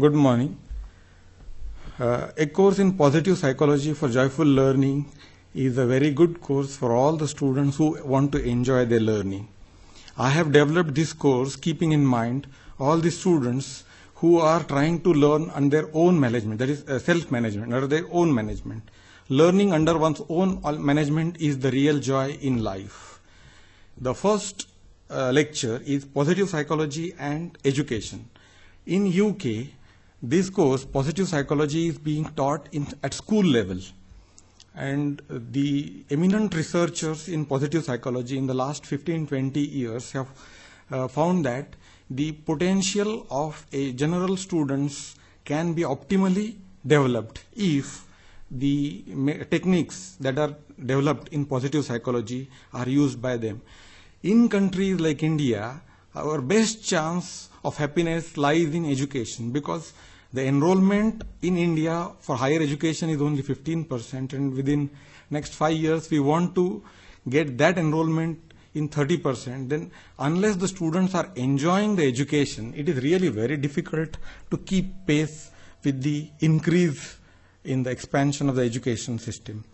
Good morning. A course in positive psychology for joyful learning is a very good course for all the students who want to enjoy their learning. I have developed this course keeping in mind all the students who are trying to learn under their own management, that is self-management, under their own management. Learning under one's own management is the real joy in life. The first lecture is positive psychology and education. In UK, this course, positive psychology, is being taught at school level. And the eminent researchers in positive psychology in the last 15-20 years have found that the potential of a general students can be optimally developed if the techniques that are developed in positive psychology are used by them. In countries like India, our best chance of happiness lies in education, because the enrollment in India for higher education is only 15%, and within next 5 years we want to get that enrollment in 30%. Then unless the students are enjoying the education, it is really very difficult to keep pace with the increase in the expansion of the education system.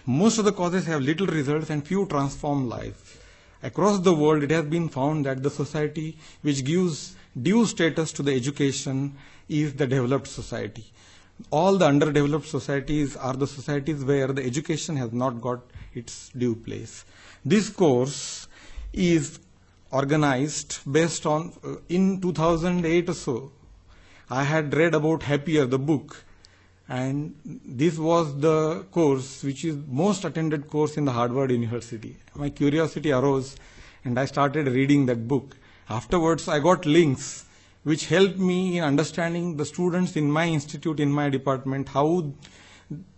Most of the causes have little results and few transform lives. Across the world, it has been found that the society which gives due status to the education is the developed society. All the underdeveloped societies are the societies where the education has not got its due place. This course is organized based on, in 2008 or so, I had read about Happier, the book, and this was the course which is most attended course in the Harvard University. My curiosity arose and I started reading that book. Afterwards, I got links which helped me in understanding the students in my institute, in my department, how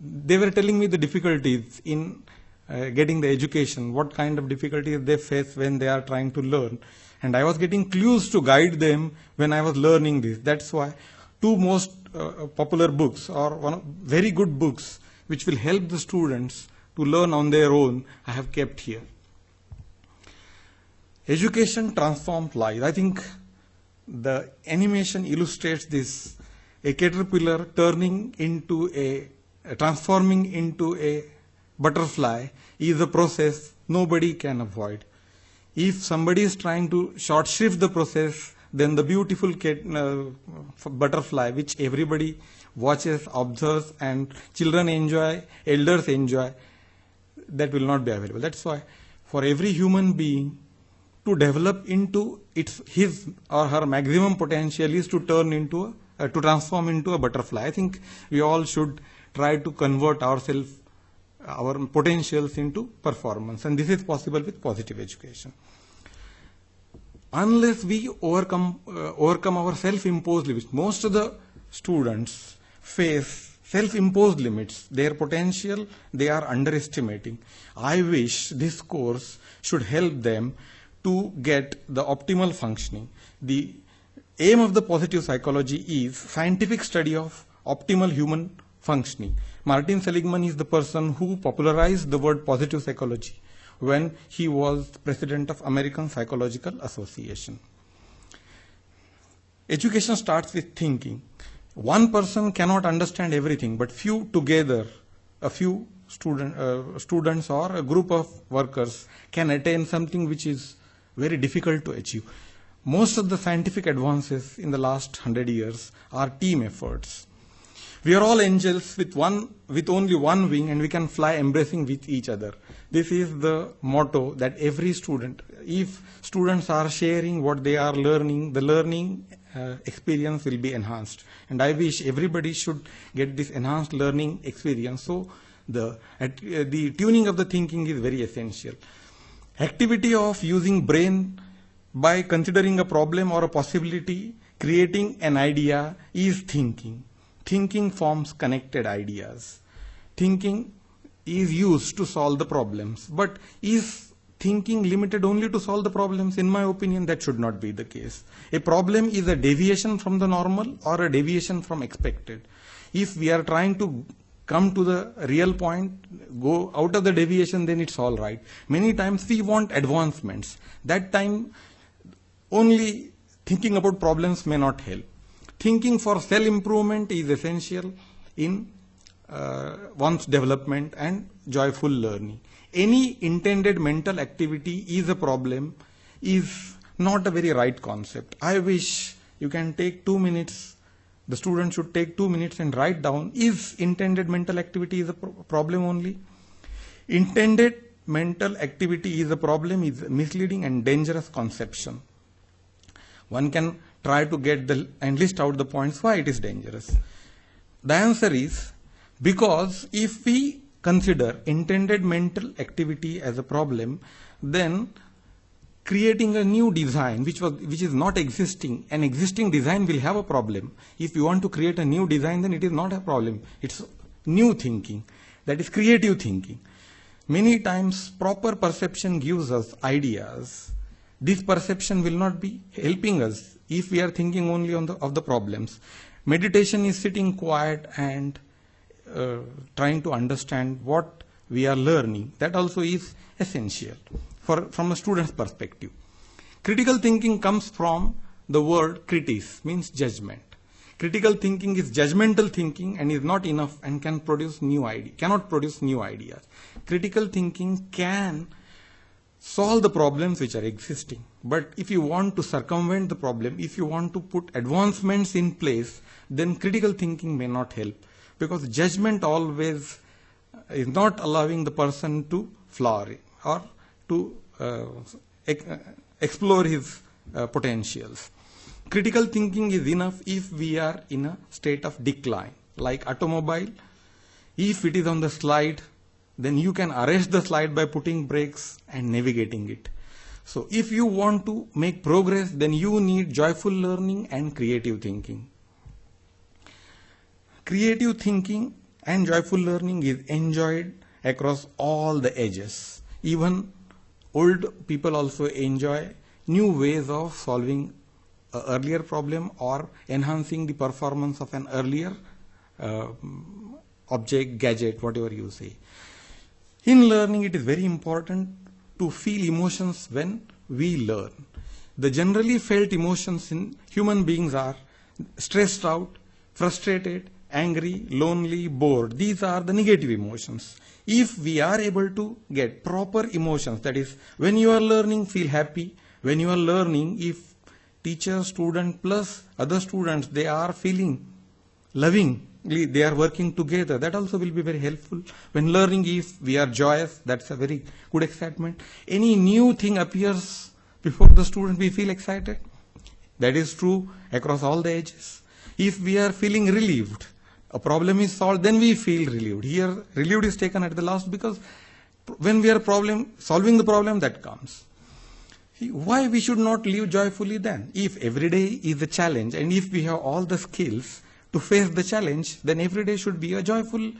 they were telling me the difficulties in getting the education, what kind of difficulties they face when they are trying to learn. And I was getting clues to guide them when I was learning this. That's why two most popular books, or one of very good books which will help the students to learn on their own, I have kept here. Education transforms lives. I think the animation illustrates this. A caterpillar transforming into a butterfly is a process nobody can avoid. If somebody is trying to short shrift the process, then the beautiful butterfly, which everybody watches, observes, and children enjoy, elders enjoy, that will not be available. That's why for every human being to develop into his or her maximum potential is to transform into a butterfly. I think we all should try to convert ourselves, our potentials, into performance, and this is possible with positive education. Unless we overcome our self-imposed limits, most of the students face self-imposed limits. Their potential they are underestimating. I wish this course should help them to get the optimal functioning. The aim of the positive psychology is scientific study of optimal human functioning. Martin Seligman is the person who popularized the word positive psychology when he was president of American Psychological Association. Education starts with thinking. One person cannot understand everything, but few together, a few students or a group of workers can attain something which is very difficult to achieve. Most of the scientific advances in the last 100 years are team efforts. We are all angels with only one wing, and we can fly embracing with each other. This is the motto that every student, if students are sharing what they are learning, the learning experience will be enhanced. And I wish everybody should get this enhanced learning experience. So the tuning of the thinking is very essential. Activity of using brain by considering a problem or a possibility, creating an idea, is thinking. Thinking forms connected ideas. Thinking is used to solve the problems. But is thinking limited only to solve the problems? In my opinion, that should not be the case. A problem is a deviation from the normal or a deviation from expected. If we are trying to come to the real point, go out of the deviation, then it's all right. Many times we want advancements. That time only thinking about problems may not help. Thinking for self-improvement is essential in one's development and joyful learning. Any intended mental activity is a problem is not a very right concept. I wish you can take 2 minutes, the student should take 2 minutes and write down, is intended mental activity is a problem only? Intended mental activity is a problem is a misleading and dangerous conception. One can try to get and list out the points why it is dangerous. The answer is because if we consider intended mental activity as a problem, then creating a new design which is not existing, an existing design will have a problem. If you want to create a new design, then it is not a problem. It's new thinking, that is creative thinking. Many times proper perception gives us ideas. This perception will not be helping us if we are thinking only of the problems. Meditation is sitting quiet and trying to understand what we are learning. That also is essential from a student's perspective. Critical thinking comes from the word kritis, means judgment. Critical thinking is judgmental thinking and is not enough and cannot produce new ideas. Critical thinking can solve the problems which are existing. But if you want to circumvent the problem, if you want to put advancements in place, then critical thinking may not help, because judgment always is not allowing the person to flourish or to explore his potentials. Critical thinking is enough if we are in a state of decline. Like automobile, if it is on the slide, then you can arrest the slide by putting brakes and navigating it. So if you want to make progress, then you need joyful learning and creative thinking. Creative thinking and joyful learning is enjoyed across all the ages. Even old people also enjoy new ways of solving an earlier problem or enhancing the performance of an earlier object, gadget, whatever you say. In learning, it is very important to feel emotions when we learn. The generally felt emotions in human beings are stressed out, frustrated, angry, lonely, bored. These are the negative emotions. If we are able to get proper emotions, that is, when you are learning, feel happy. When you are learning, if teacher, student plus other students, they are feeling loving, they are working together, that also will be very helpful. When learning, if we are joyous, that's a very good excitement. Any new thing appears before the student, we feel excited. That is true across all the ages. If we are feeling relieved, a problem is solved, then we feel relieved. Here, relieved is taken at the last, because when we are solving the problem, that comes. Why we should not live joyfully then? If every day is a challenge and if we have all the skills to face the challenge, then every day should be a joyful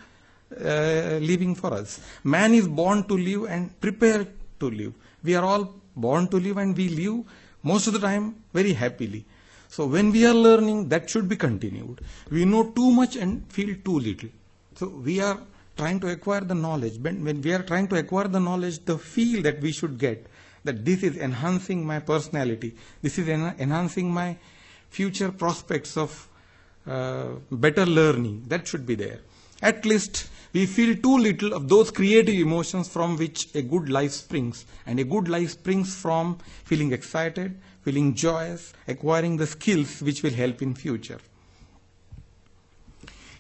living for us. Man is born to live and prepared to live. We are all born to live and we live most of the time very happily. So when we are learning, that should be continued. We know too much and feel too little. So we are trying to acquire the knowledge. When we are trying to acquire the knowledge, the feel that we should get, that this is enhancing my personality, this is enhancing my future prospects of better learning, that should be there. At least we feel too little of those creative emotions from which a good life springs. And a good life springs from feeling excited, feeling joyous, acquiring the skills which will help in future.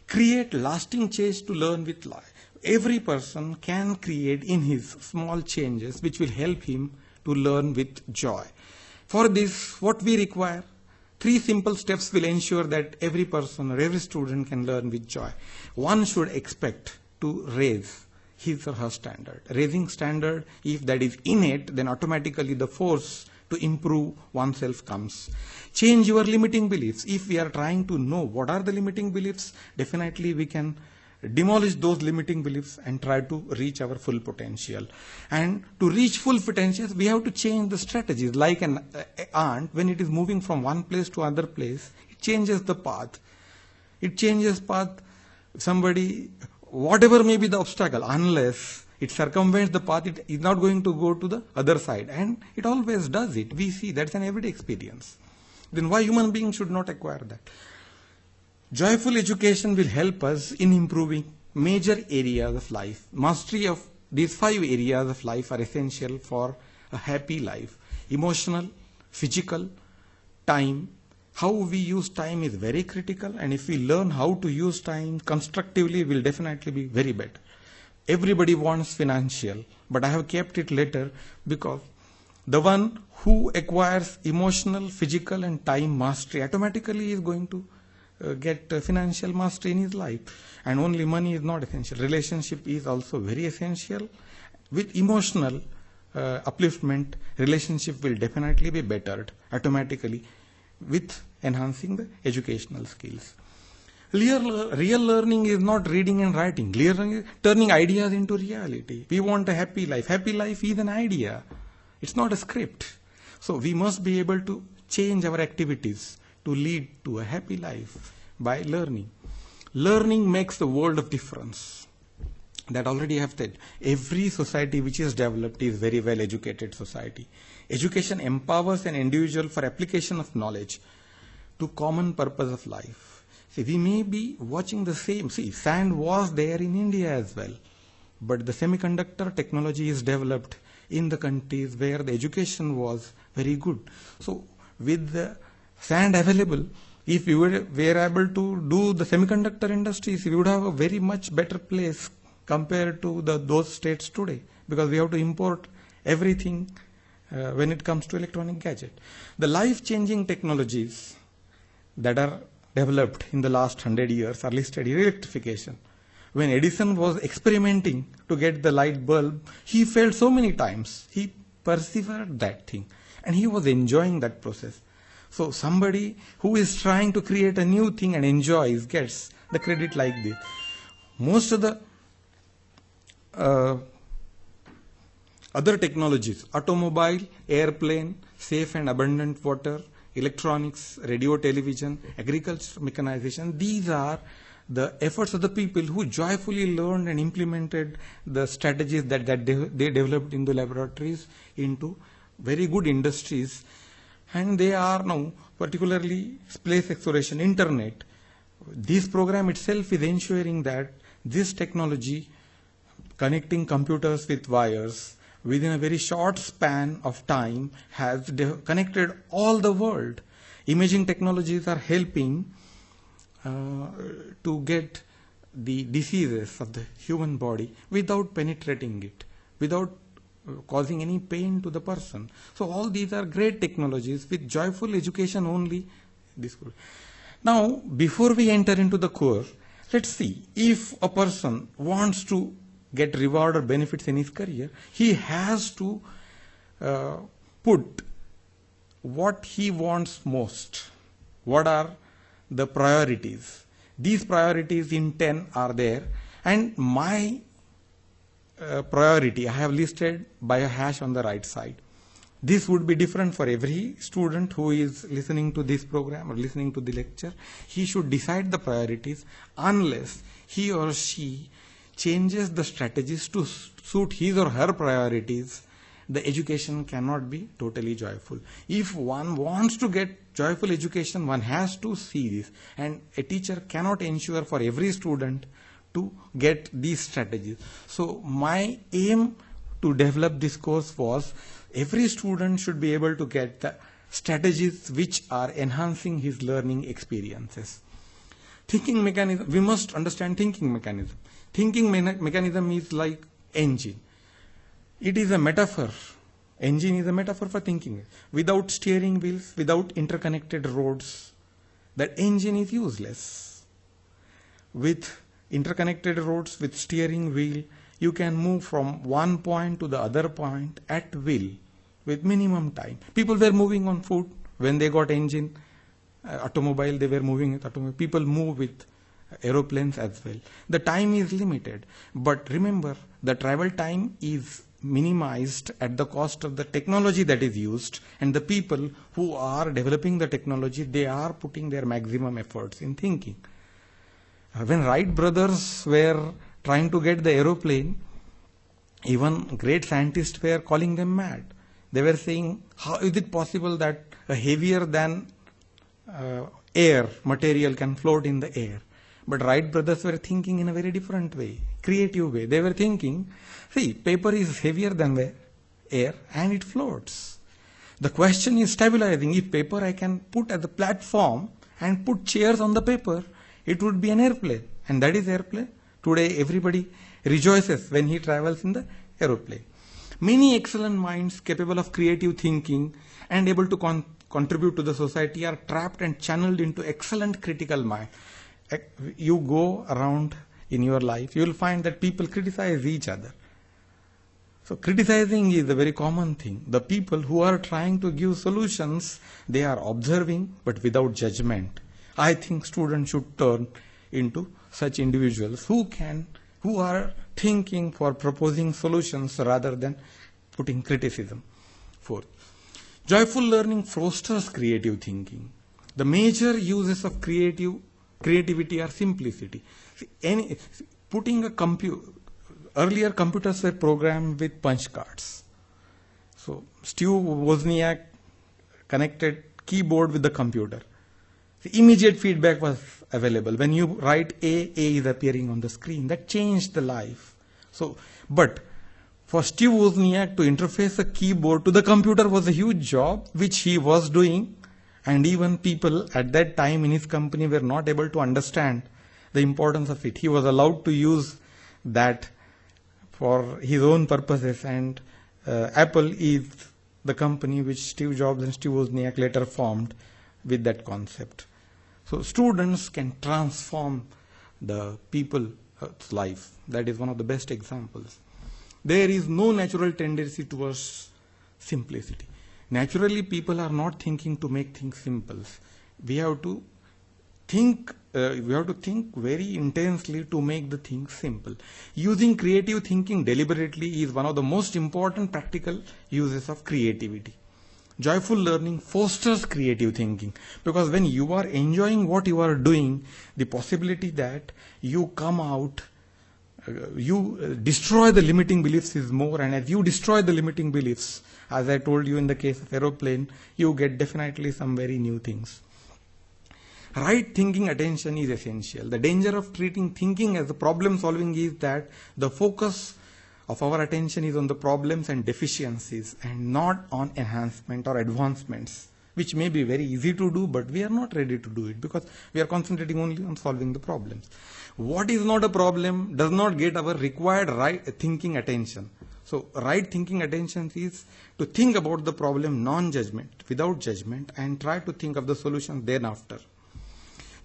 Create lasting change to learn with life. Every person can create in his small changes which will help him to learn with joy. For this, what we require? 3 simple steps will ensure that every person or every student can learn with joy. One should expect to raise his or her standard. Raising standard, if that is innate, then automatically the force to improve oneself comes. Change your limiting beliefs. If we are trying to know what are the limiting beliefs, definitely we can demolish those limiting beliefs and try to reach our full potential. And to reach full potential, we have to change the strategies. Like an ant, when it is moving from one place to another place, it changes the path. It changes path. Somebody, whatever may be the obstacle, unless it circumvents the path, it is not going to go to the other side. And it always does it. We see that's an everyday experience. Then why human beings should not acquire that? Joyful education will help us in improving major areas of life. Mastery of these 5 areas of life are essential for a happy life. Emotional, physical, time. How we use time is very critical, and if we learn how to use time constructively, will definitely be very better. Everybody wants financial, but I have kept it later because the one who acquires emotional, physical and time mastery automatically is going to get financial mastery in his life. And only money is not essential. Relationship is also very essential. With emotional upliftment, relationship will definitely be bettered automatically with enhancing the educational skills. Real learning is not reading and writing. Real learning is turning ideas into reality. We want a happy life. Happy life is an idea. It's not a script. So we must be able to change our activities to lead to a happy life by learning. Learning makes the world of difference. That already I have said. Every society which is developed is very well educated society. Education empowers an individual for application of knowledge to common purpose of life. See, we may be watching the same. See, sand was there in India as well. But the semiconductor technology is developed in the countries where the education was very good. So, with the sand available, if we were able to do the semiconductor industries, we would have a very much better place compared to those states today, because we have to import everything when it comes to electronic gadget. The life-changing technologies that are developed in the last 100 years are listed here. Electrification. When Edison was experimenting to get the light bulb, he failed so many times. He persevered that thing and he was enjoying that process. So somebody who is trying to create a new thing and enjoys gets the credit like this. Most of the other technologies, automobile, airplane, safe and abundant water, electronics, radio, television, agriculture, mechanization, these are the efforts of the people who joyfully learned and implemented the strategies that they developed in the laboratories into very good industries. And they are now, particularly space exploration, internet. This program itself is ensuring that this technology, connecting computers with wires, within a very short span of time has connected all the world. Imaging technologies are helping to get the diseases of the human body without penetrating it, without causing any pain to the person. So all these are great technologies. With joyful education only this could. Now, before we enter into the core, let's see, if a person wants to get reward or benefits in his career, he has to put what he wants most. What are the priorities? These priorities in 10 are there, and my priority I have listed by a hash on the right side. This would be different for every student who is listening to this program or listening to the lecture. He should decide the priorities. Unless he or she changes the strategies to suit his or her priorities, the education cannot be totally joyful. If one wants to get joyful education, one has to see this, and a teacher cannot ensure for every student to get these strategies. So my aim to develop this course was every student should be able to get the strategies which are enhancing his learning experiences. Thinking mechanism, we must understand thinking mechanism. Thinking mechanism is like engine. It is a metaphor. Engine is a metaphor for thinking. Without steering wheels, without interconnected roads, that engine is useless. With interconnected roads, with steering wheel, you can move from one point to the other point at will with minimum time. People were moving on foot when they got engine. Automobile, they were moving with automobile. People move with aeroplanes as well. The time is limited, but remember, the travel time is minimized at the cost of the technology that is used, and the people who are developing the technology, they are putting their maximum efforts in thinking. When Wright brothers were trying to get the aeroplane, even great scientists were calling them mad. They were saying, how is it possible that a heavier than air, material can float in the air. But Wright brothers were thinking in a very different way, creative way. They were thinking, see, paper is heavier than the air and it floats. The question is stabilizing. If paper I can put as a platform and put chairs on the paper, it would be an airplane. And that is airplane. Today everybody rejoices when he travels in the aeroplane. Many excellent minds capable of creative thinking and able to contribute to the society are trapped and channeled into excellent critical mind. You go around in your life, you will find that people criticize each other. So criticizing is a very common thing. The people who are trying to give solutions, they are observing but without judgment. I think students should turn into such individuals who are thinking for proposing solutions rather than putting criticism forth. Joyful learning fosters creative thinking. The major uses of creativity are simplicity. Earlier computers were programmed with punch cards. So Steve Wozniak connected keyboard with the computer. The immediate feedback was available. When you write A is appearing on the screen. That changed the life. But for Steve Wozniak to interface a keyboard to the computer was a huge job, which he was doing. And even people at that time in his company were not able to understand the importance of it. He was allowed to use that for his own purposes, and Apple is the company which Steve Jobs and Steve Wozniak later formed with that concept. So students can transform the people's life. That is one of the best examples. There is no natural tendency towards simplicity. Naturally, people are not thinking to make things simple. We have to think very intensely to make the things simple. Using creative thinking deliberately is one of the most important practical uses of creativity. Joyful learning fosters creative thinking, because when you are enjoying what you are doing, the possibility that you come out, you destroy the limiting beliefs is more, and as you destroy the limiting beliefs, as I told you in the case of aeroplane, you get definitely some very new things. Right thinking attention is essential. The danger of treating thinking as a problem solving is that the focus of our attention is on the problems and deficiencies and not on enhancement or advancements, which may be very easy to do, but we are not ready to do it because we are concentrating only on solving the problems. What is not a problem does not get our required right thinking attention. So right thinking attention is to think about the problem non-judgment, without judgment, and try to think of the solution then after.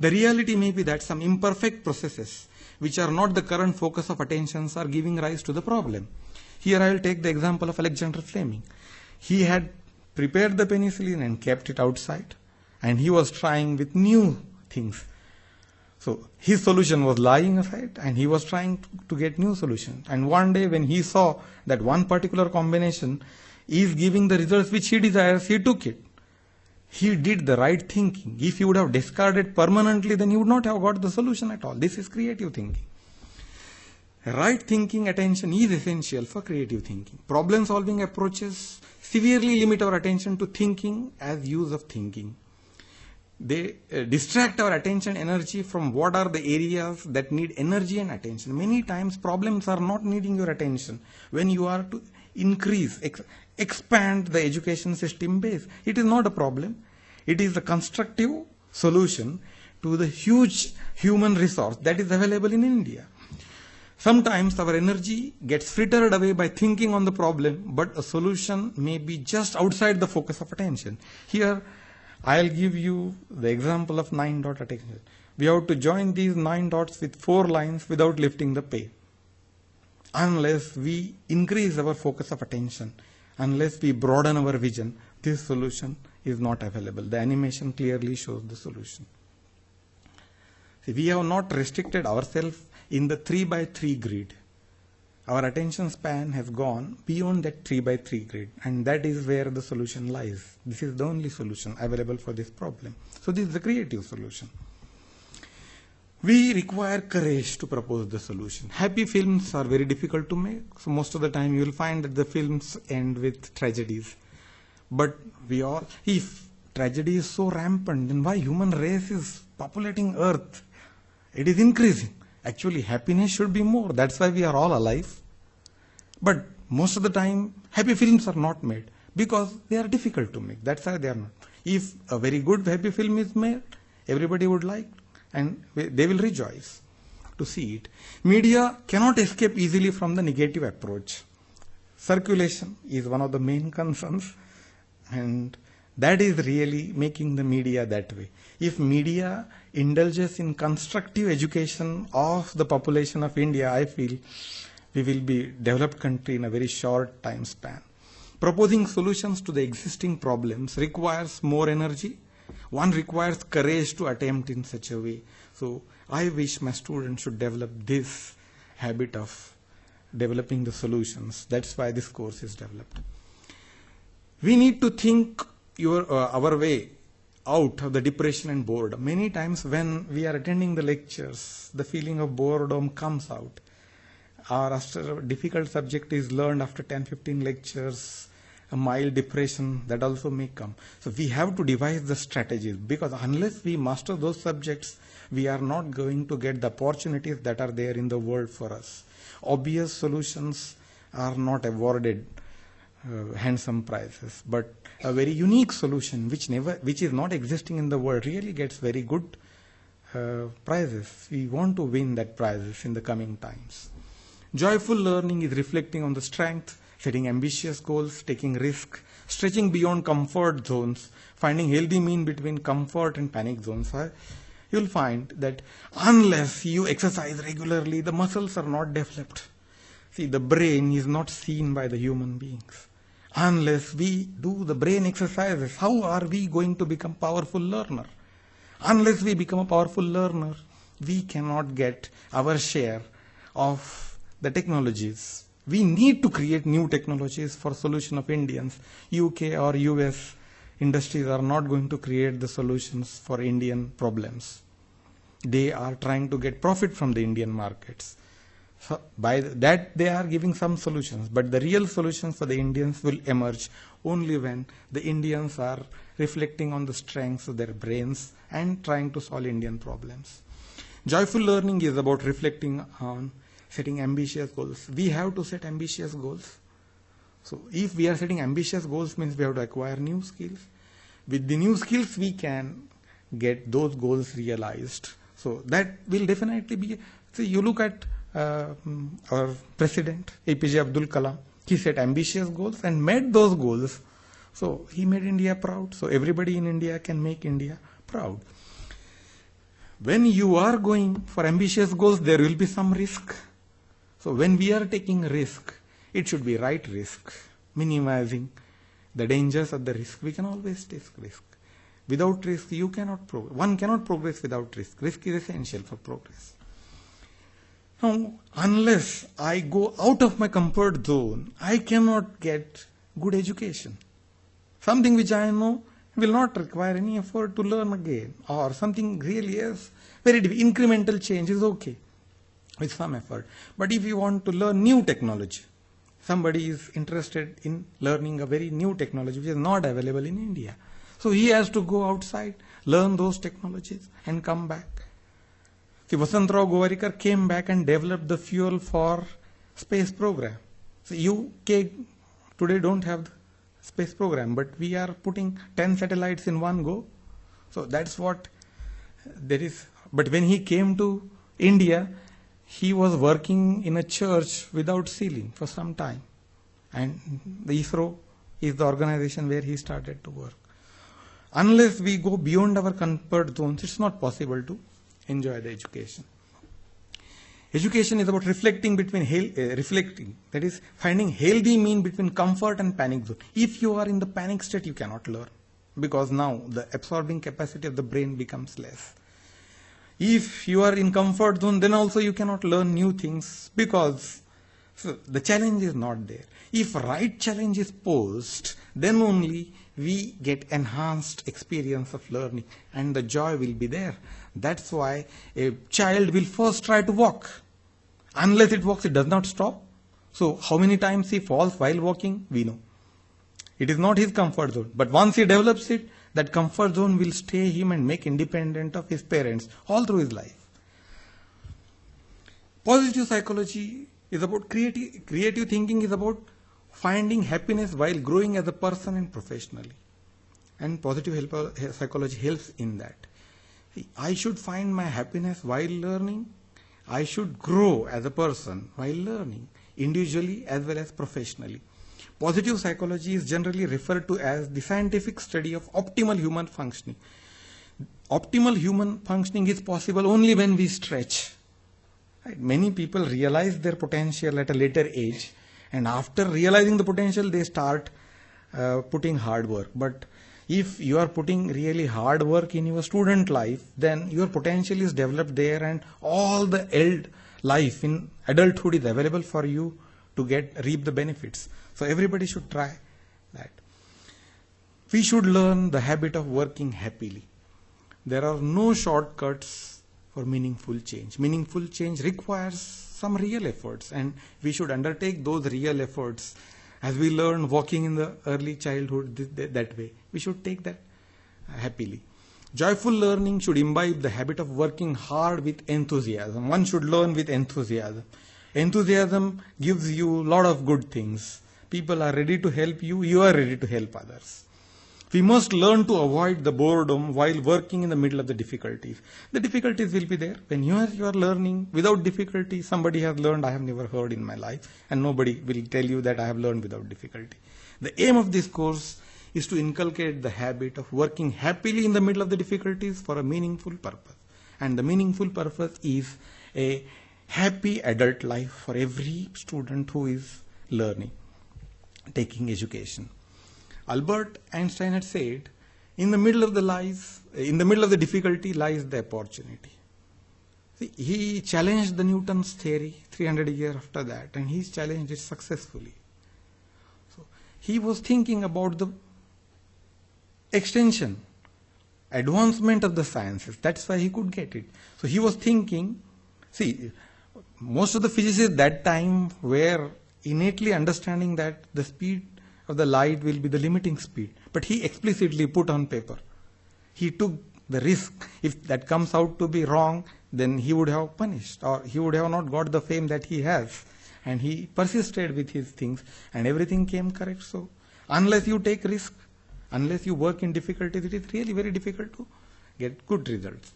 The reality may be that some imperfect processes which are not the current focus of attentions are giving rise to the problem. Here I will take the example of Alexander Fleming. He had prepared the penicillin and kept it outside, and he was trying with new things. So his solution was lying aside and he was trying to get new solutions. And one day when he saw that one particular combination is giving the results which he desires, he took it. He did the right thinking. If he would have discarded permanently, then he would not have got the solution at all. This is creative thinking. Right thinking attention is essential for creative thinking. Problem solving approaches severely limit our attention to thinking as use of thinking. They distract our attention energy from what are the areas that need energy and attention. Many times problems are not needing your attention. When you are to increase, expand the education system base, it is not a problem. It is a constructive solution to the huge human resource that is available in India. Sometimes our energy gets frittered away by thinking on the problem, but a solution may be just outside the focus of attention. Here, I'll give you the example of 9-dot attention. We have to join these 9 dots with 4 lines without lifting the pen. Unless we increase our focus of attention, unless we broaden our vision, this solution is not available. The animation clearly shows the solution. See, we have not restricted ourselves in the 3x3 grid. Our attention span has gone beyond that 3x3 grid, and that is where the solution lies. This is the only solution available for this problem. So this is the creative solution. We require courage to propose the solution. Happy films are very difficult to make. So most of the time you will find that the films end with tragedies. But if tragedy is so rampant, then why human race is populating earth? It is increasing. Actually, happiness should be more. That's why we are all alive. But most of the time, happy films are not made because they are difficult to make. That's why they are not. If a very good happy film is made, everybody would like and they will rejoice to see it. Media cannot escape easily from the negative approach. Circulation is one of the main concerns, and that is really making the media that way. If media indulges in constructive education of the population of India, I feel we will be developed country in a very short time span. Proposing solutions to the existing problems requires more energy. One requires courage to attempt in such a way. So I wish my students should develop this habit of developing the solutions. That's why this course is developed. We need to think our way out of the depression and boredom. Many times when we are attending the lectures, the feeling of boredom comes out. Or after a difficult subject is learned after 10-15 lectures, a mild depression, that also may come. So we have to devise the strategies, because unless we master those subjects, we are not going to get the opportunities that are there in the world for us. Obvious solutions are not awarded handsome prizes, but a very unique solution which is not existing in the world really gets very good prizes. We want to win that prizes in the coming times. Joyful learning is reflecting on the strength, setting ambitious goals, taking risk, stretching beyond comfort zones, finding healthy mean between comfort and panic zones. You'll find that unless you exercise regularly, the muscles are not developed. See, the brain is not seen by the human beings. Unless we do the brain exercises, how are we going to become powerful learner? Unless we become a powerful learner, we cannot get our share of the technologies. We need to create new technologies for solution of Indians. UK or US industries are not going to create the solutions for Indian problems. They are trying to get profit from the Indian markets. So by that they are giving some solutions, but the real solutions for the Indians will emerge only when the Indians are reflecting on the strengths of their brains and trying to solve Indian problems. Joyful learning is about reflecting on setting ambitious goals. We have to set ambitious goals. So if we are setting ambitious goals, means we have to acquire new skills. With the new skills, we can get those goals realized. So that will definitely be, see, you look at our President, APJ Abdul Kalam. He set ambitious goals and met those goals. So he made India proud. So everybody in India can make India proud. When you are going for ambitious goals, there will be some risk. So when we are taking risk, it should be right risk, minimizing the dangers of the risk. We can always take risk. Without risk, you cannot progress. One cannot progress without risk. Risk is essential for progress. Now, unless I go out of my comfort zone, I cannot get good education. Something which I know will not require any effort to learn again, or something really is very incremental change is okay with some effort. But if you want to learn new technology, somebody is interested in learning a very new technology which is not available in India. So he has to go outside, learn those technologies and come back. See, Vasantrao Govarikar came back and developed the fuel for space program. So UK today don't have the space program, but we are putting 10 satellites in one go. So that's what there is. But when he came to India, he was working in a church without ceiling for some time. And the ISRO is the organization where he started to work. Unless we go beyond our comfort zones, it's not possible to enjoy the education. Education is about reflecting between that is finding healthy mean between comfort and panic zone. If you are in the panic state, you cannot learn, because now the absorbing capacity of the brain becomes less. If you are in comfort zone, then also you cannot learn new things, because the challenge is not there. If right challenge is posed, then only we get enhanced experience of learning and the joy will be there. That's why a child will first try to walk. Unless it walks, it does not stop. So how many times he falls while walking, we know. It is not his comfort zone. But once he develops it, That comfort zone will stay him and make independent of his parents all through his life. Positive psychology is about creative thinking is about finding happiness while growing as a person and professionally. And positive psychology helps in that. See, I should find my happiness while learning. I should grow as a person while learning, individually as well as professionally. Positive psychology is generally referred to as the scientific study of optimal human functioning. Optimal human functioning is possible only when we stretch. Right? Many people realize their potential at a later age, and after realizing the potential, they start putting hard work. But if you are putting really hard work in your student life, then your potential is developed there, and all the life in adulthood is available for you to reap the benefits. So everybody should try that. We should learn the habit of working happily. There are no shortcuts for meaningful change. Meaningful change requires some real efforts, and we should undertake those real efforts. As we learn walking in the early childhood that way, we should take that happily. Joyful learning should imbibe the habit of working hard with enthusiasm. One should learn with enthusiasm. Enthusiasm gives you a lot of good things. People are ready to help you, you are ready to help others. We must learn to avoid the boredom while working in the middle of the difficulties. The difficulties will be there. When you are learning without difficulty, somebody has learned I have never heard in my life, and nobody will tell you that I have learned without difficulty. The aim of this course is to inculcate the habit of working happily in the middle of the difficulties for a meaningful purpose. And the meaningful purpose is a happy adult life for every student who is learning, taking education. Albert Einstein had said, in the middle of the difficulty lies the opportunity. See, he challenged the Newton's theory 300 years after that, and he's challenged it successfully. So he was thinking about the extension, advancement of the sciences. That's why he could get it. So he was thinking, see, most of the physicists that time were innately understanding that the speed of the light will be the limiting speed. But he explicitly put on paper. He took the risk. If that comes out to be wrong, then he would have punished, or he would have not got the fame that he has. And he persisted with his things, and everything came correct. So unless you take risk, unless you work in difficulties, it is really very difficult to get good results.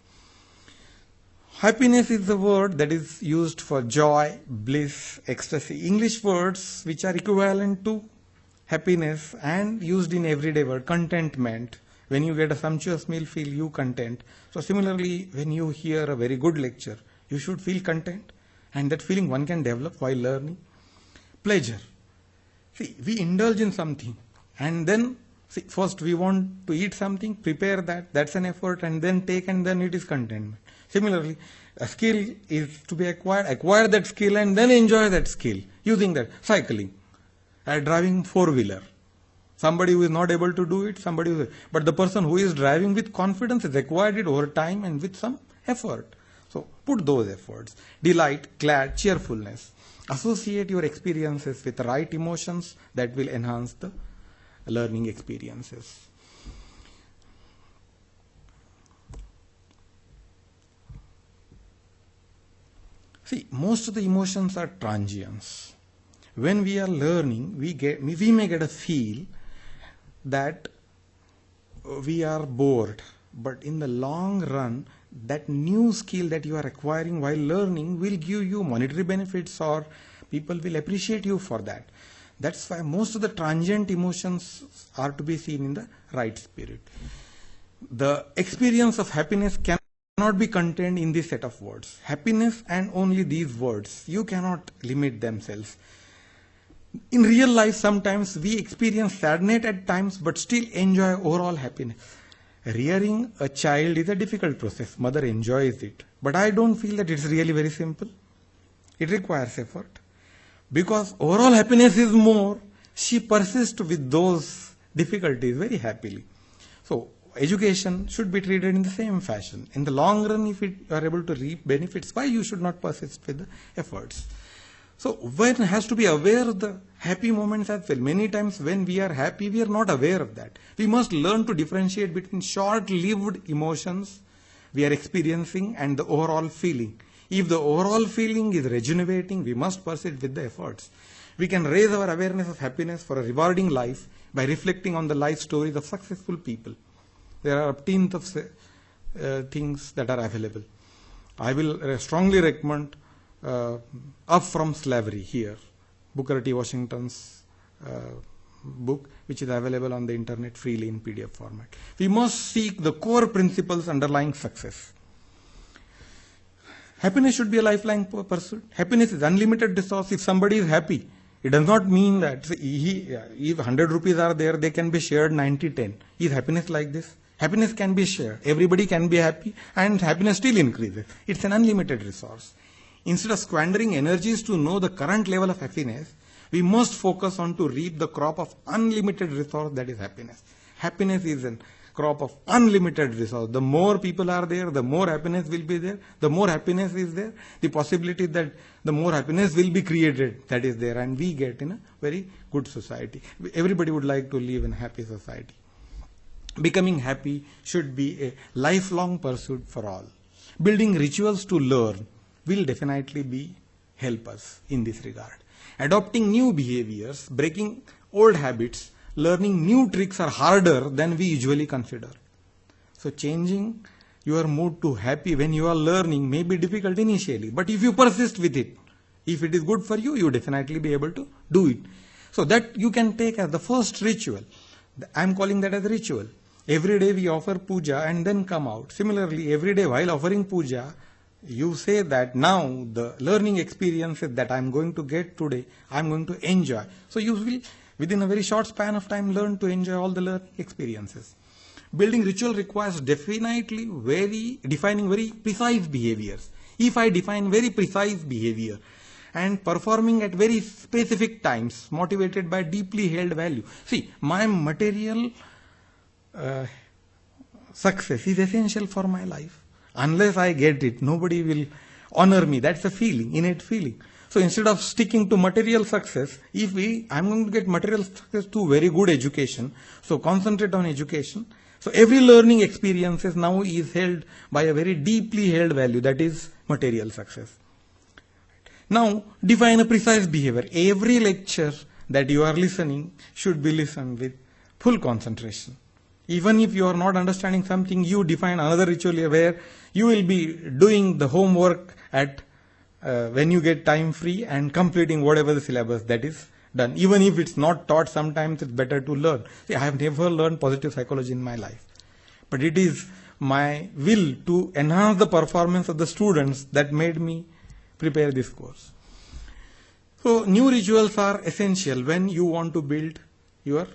Happiness is the word that is used for joy, bliss, ecstasy. English words which are equivalent to happiness and used in everyday word. Contentment. When you get a sumptuous meal, feel you content. So similarly, when you hear a very good lecture, you should feel content. And that feeling one can develop while learning. Pleasure. See, we indulge in something. And then, see, first we want to eat something, prepare that. That's an effort. And then take, and then it is contentment. Similarly, a skill is to be acquired. Acquire that skill and then enjoy that skill. Using that. Cycling. Driving four-wheeler. Somebody who is not able to do it, but the person who is driving with confidence has acquired it over time and with some effort. So put those efforts. Delight, glad, cheerfulness. Associate your experiences with the right emotions that will enhance the learning experiences. See, most of the emotions are transients. When we are learning, we may get a feel that we are bored. But in the long run, that new skill that you are acquiring while learning will give you monetary benefits, or people will appreciate you for that. That's why most of the transient emotions are to be seen in the right spirit. The experience of happiness cannot be contained in this set of words. Happiness and only these words. You cannot limit themselves. In real life, sometimes we experience sadness at times, but still enjoy overall happiness. Rearing a child is a difficult process. Mother enjoys it. But I don't feel that it's really very simple. It requires effort. Because overall happiness is more, she persists with those difficulties very happily. So, education should be treated in the same fashion. In the long run, if you are able to reap benefits, why you should not persist with the efforts? So one has to be aware of the happy moments as well. Many times when we are happy, we are not aware of that. We must learn to differentiate between short-lived emotions we are experiencing and the overall feeling. If the overall feeling is rejuvenating, we must pursue it with the efforts. We can raise our awareness of happiness for a rewarding life by reflecting on the life stories of successful people. There are upteenth of things that are available. I will strongly recommend Up from Slavery here, Booker T. Washington's book, which is available on the internet freely in PDF format. We must seek the core principles underlying success. Happiness should be a lifelong pursuit. Happiness is unlimited resource. If somebody is happy, it does not mean that if 100 rupees are there, they can be shared 90-10. Is happiness like this? Happiness can be shared. Everybody can be happy and happiness still increases. It's an unlimited resource. Instead of squandering energies to know the current level of happiness, we must focus on to reap the crop of unlimited resource that is happiness. Happiness is a crop of unlimited resource. The more people are there, the more happiness will be there. The more happiness is there, the possibility that the more happiness will be created that is there, and we get in a very good society. Everybody would like to live in a happy society. Becoming happy should be a lifelong pursuit for all. Building rituals to learn will definitely help us in this regard. Adopting new behaviors, breaking old habits, learning new tricks are harder than we usually consider. So changing your mood to happy when you are learning may be difficult initially, but if you persist with it, if it is good for you, you definitely be able to do it. So that you can take as the first ritual. I am calling that as a ritual. Every day we offer puja and then come out. Similarly, every day while offering puja, you say that now the learning experiences that I am going to get today, I am going to enjoy. So you will, within a very short span of time, learn to enjoy all the learning experiences. Building ritual requires defining very precise behaviors. If I define very precise behavior and performing at very specific times, motivated by deeply held value. See, my material success is essential for my life. Unless I get it, nobody will honor me. That's a feeling, innate feeling. So instead of sticking to material success, I'm going to get material success to very good education. So concentrate on education. So every learning experiences now is held by a very deeply held value, that is material success. Now define a precise behavior. Every lecture that you are listening should be listened with full concentration. Even if you are not understanding something, you define another ritual where you will be doing the homework at when you get time free and completing whatever the syllabus that is done. Even if it's not taught, sometimes it's better to learn. See, I have never learned positive psychology in my life, but it is my will to enhance the performance of the students that made me prepare this course. So new rituals are essential when you want to build your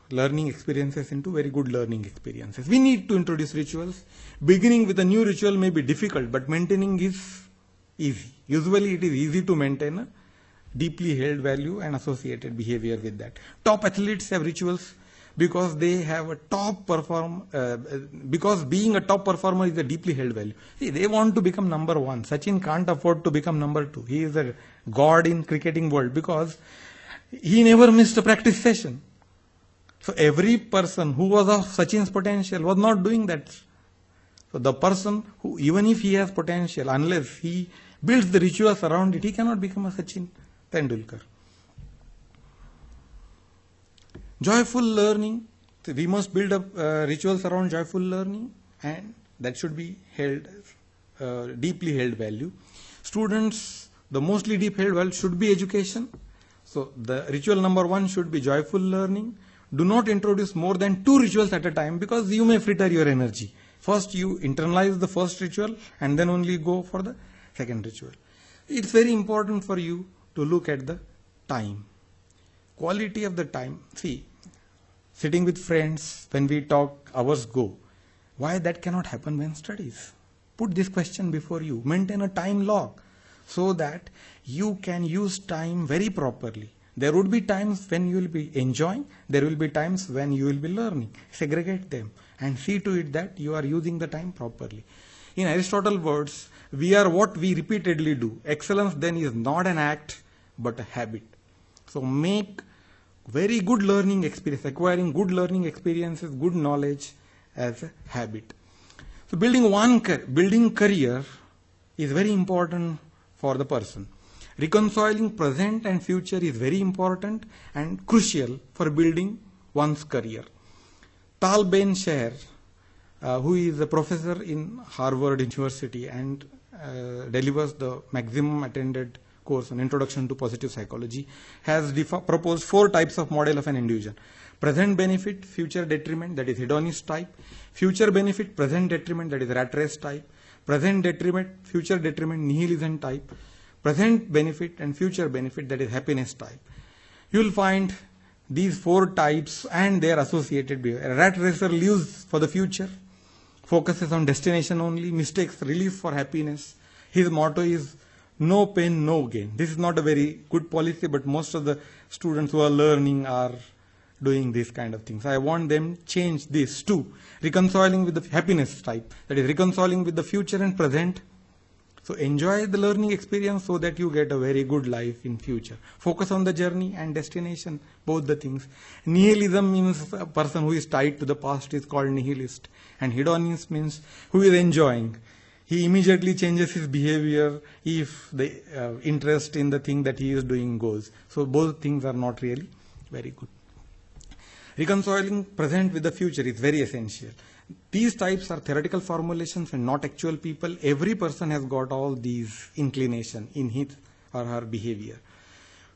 learning experiences into very good learning experiences. We need to introduce rituals. Beginning with a new ritual may be difficult, but maintaining is easy. Usually it is easy to maintain a deeply held value and associated behavior with that. Top athletes have rituals because they have a because being a top performer is a deeply held value. See, they want to become number one. Sachin can't afford to become number two. He is a god in cricketing world because he never missed a practice session. So every person who was of Sachin's potential was not doing that. So the person who, even if he has potential, unless he builds the rituals around it, he cannot become a Sachin Tendulkar. Joyful learning. So we must build up rituals around joyful learning, and that should be held, deeply held value. Students, the mostly deep held value should be education. So the ritual number 1 should be joyful learning. Do not introduce more than 2 rituals at a time because you may fritter your energy. First you internalize the first ritual and then only go for the second ritual. It's very important for you to look at the time. Quality of the time. See, sitting with friends, when we talk, hours go. Why that cannot happen when studies? Put this question before you. Maintain a time log so that you can use time very properly. There would be times when you will be enjoying, there will be times when you will be learning. Segregate them and see to it that you are using the time properly. In Aristotle's words, We are what we repeatedly do. Excellence then is not an act, but a habit. So make very good learning experience, acquiring good learning experiences, good knowledge as a habit. So building career is very important for the person. Reconciling present and future is very important and crucial for building one's career. Tal Ben-Shahar, who is a professor in Harvard University and delivers the maximum attended course on Introduction to Positive Psychology, has proposed 4 types of model of an individual. Present benefit, future detriment, that is hedonist type. Future benefit, present detriment, that is rat race type. Present detriment, future detriment, nihilism type. Present benefit and future benefit, that is happiness type. You will find these 4 types and their associated behavior. A rat racer lives for the future, focuses on destination only, mistakes relief for happiness. His motto is no pain, no gain. This is not a very good policy, but most of the students who are learning are doing these kind of things. I want them change this to reconciling with the happiness type, that is reconciling with the future and present. So enjoy the learning experience so that you get a very good life in future. Focus on the journey and destination, both the things. Nihilism means a person who is tied to the past is called nihilist. And hedonist means who is enjoying. He immediately changes his behavior if the interest in the thing that he is doing goes. So both things are not really very good. Reconciling present with the future is very essential. These types are theoretical formulations and not actual people. Every person has got all these inclination in his or her behavior.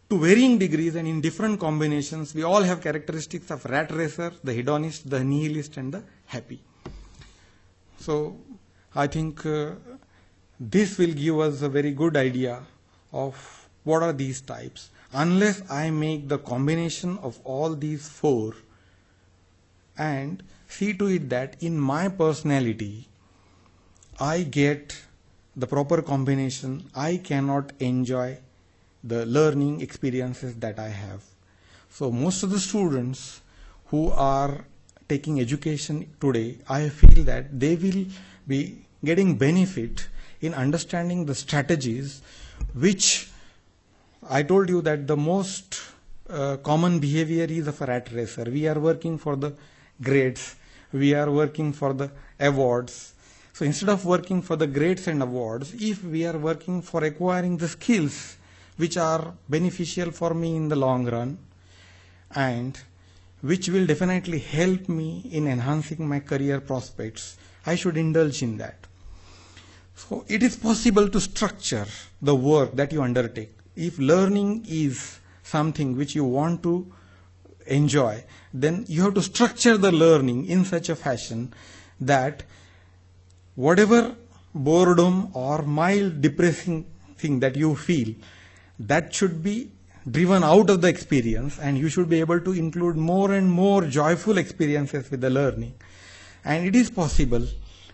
To varying degrees and in different combinations, we all have characteristics of rat racer, the hedonist, the nihilist and the happy. So I think this will give us a very good idea of what are these types. Unless I make the combination of all these 4 and see to it that in my personality I get the proper combination, I cannot enjoy the learning experiences that I have. So most of the students who are taking education today, I feel that they will be getting benefit in understanding the strategies which I told you that the most common behavior is of a rat racer. We are working for the grades, we are working for the awards. So instead of working for the grades and awards, if we are working for acquiring the skills which are beneficial for me in the long run and which will definitely help me in enhancing my career prospects, I should indulge in that. So it is possible to structure the work that you undertake. If learning is something which you want to enjoy, then you have to structure the learning in such a fashion that whatever boredom or mild depressing thing that you feel, that should be driven out of the experience and you should be able to include more and more joyful experiences with the learning. And it is possible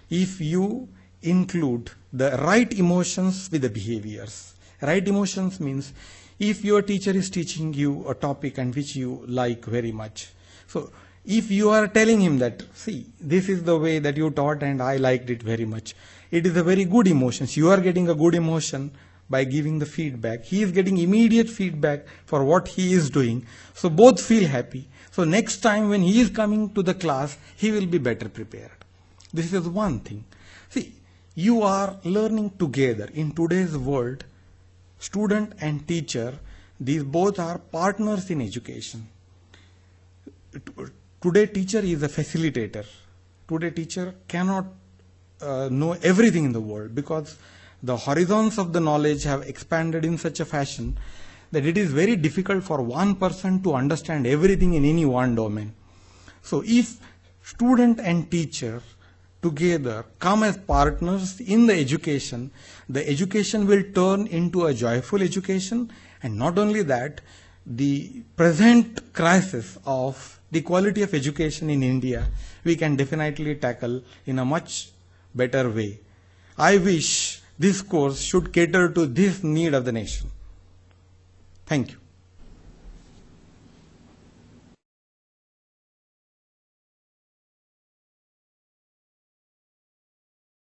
if you include the right emotions with the behaviors. Right emotions means if your teacher is teaching you a topic and which you like very much. So if you are telling him that, see, this is the way that you taught and I liked it very much. It is a very good emotion. You are getting a good emotion by giving the feedback. He is getting immediate feedback for what he is doing. So both feel happy. So next time when he is coming to the class, he will be better prepared. This is one thing. See, you are learning together. In today's world, student and teacher, these both are partners in education. Today teacher is a facilitator. Today teacher cannot know everything in the world because the horizons of the knowledge have expanded in such a fashion that it is very difficult for one person to understand everything in any one domain. So if student and teacher together come as partners in the education will turn into a joyful education. And not only that, the present crisis of the quality of education in India, we can definitely tackle in a much better way. I wish this course should cater to this need of the nation. Thank you.